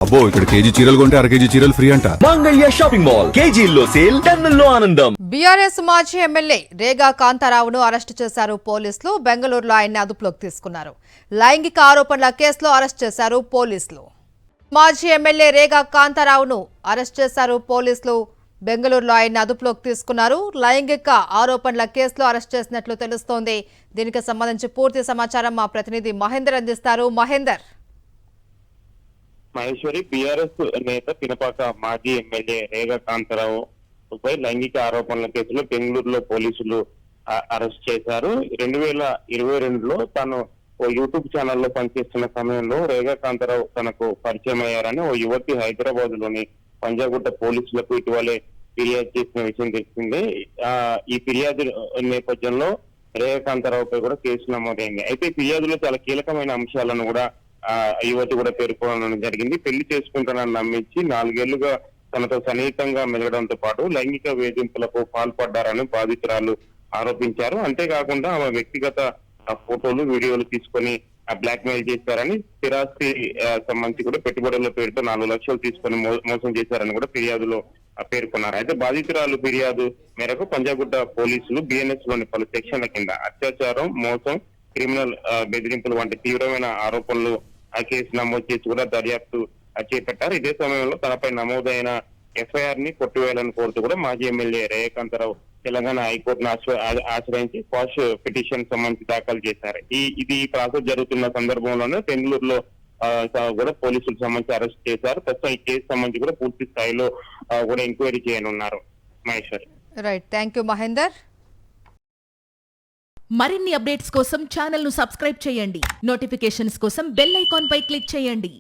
అబ్బో ఇక్కడ కేజీ చీరలు కొంటే అర కేజీ చీరలు ఫ్రీ అంట. మంగళ్య షాపింగ్ మాల్ కేజీల్లో సేల్ టన్నుల్లో ఆనందం. బీఆర్ఎస్ మాజీ ఎమ్మెల్యే రేగా కాంతారావును అరెస్టు చేశారు పోలీసులు. బెంగళూరులో ఆయన్ని అదుపులోకి తీసుకున్నారు. లైంగిక ఆరోపణల కేసులో అరెస్ట్ చేశారు పోలీసులు. మాజీ ఎమ్మెల్యే రేగా కాంతారావును అరెస్ట్ చేశారు పోలీసులు. బెంగళూరులో ఆయన్ని అదుపులోకి తీసుకున్నారు. లైంగిక ఆరోపణల కేసులో అరెస్ట్ చేసినట్లు తెలుస్తోంది. దీనికి సంబంధించి పూర్తి సమాచారం మా ప్రతినిధి మహేందర్ అందిస్తారు. మహేందర్. మహేశ్వరి బీఆర్ఎస్ నేత పినపాక మాజీ ఎమ్మెల్యే రేగా కాంతారావుపై లైంగిక ఆరోపణల కేసులో బెంగళూరులో పోలీసులు అరెస్ట్ చేశారు. 2022లో తాను ఓ యూట్యూబ్ ఛానల్లో పనిచేస్తున్న సమయంలో రేగా కాంతారావు తనకు పరిచయం అయ్యారని ఓ యువతి హైదరాబాద్ లోని పంజాగుట్ట పోలీసులకు ఇటీవలే ఫిర్యాదు చేసిన విషయం తెలిసిందే. ఈ ఫిర్యాదు నేపథ్యంలో రేగా కాంతారావుపై కూడా కేసు నమోదైంది. అయితే ఫిర్యాదులో చాలా కీలకమైన అంశాలను కూడా యువతి కూడా పేర్కొనడం జరిగింది. పెళ్లి చేసుకుంటానని నమ్మించి 4 ఏళ్లుగా తనతో సన్నిహితంగా మెలగడంతో పాటు లైంగిక వేధింపులకు పాల్పడ్డారని బాధితురాలు ఆరోపించారు. అంతేకాకుండా ఆమె వ్యక్తిగత ఫోటోలు వీడియోలు తీసుకొని బ్లాక్ మెయిల్ చేశారని, స్థిరాస్తి సంబంధించి కూడా పెట్టుబడుల పేరుతో 4 లక్షలు తీసుకొని మోసం చేశారని కూడా ఫిర్యాదులో పేర్కొన్నారు. అయితే బాధితురాలు ఫిర్యాదు మేరకు పంజాగుట్ట పోలీసులు బిఎన్ఎస్ లోని పలు సెక్షన్ల కింద అత్యాచారం, మోసం, క్రిమినల్ బెదిరింపులు వంటి తీవ్రమైన ఆరోపణలు కేసు నమోదు చేసి కూడా దర్యాప్తు చేపట్టారు. ఇదే సమయంలో తనపై నమోదైన ఎఫ్ఐఆర్ ని కొట్టివేయాలని కోరుతూ కూడా మాజీ ఎమ్మెల్యే రేగా కాంతారావు తెలంగాణ హైకోర్టును ఆశ్రయించి క్వాష్ పిటిషన్ సంబంధించి దాఖలు చేశారు. ఇది ప్రాసెస్ జరుగుతున్న సందర్భంలోనే బెంగళూరులో కూడా పోలీసులు సంబంధించి అరెస్ట్ చేశారు. ప్రస్తుతం ఈ కేసు సంబంధించి కూడా పూర్తి స్థాయిలో కూడా ఎంక్వైరీ చేయనున్నారు. Maheshwari. Right, thank you Mahender. మరిన్ని అప్డేట్స్ కోసం ఛానల్ ను సబ్స్క్రైబ్ చేయండి. నోటిఫికేషన్స్ కోసం బెల్ ఐకాన్ పై క్లిక్ చేయండి.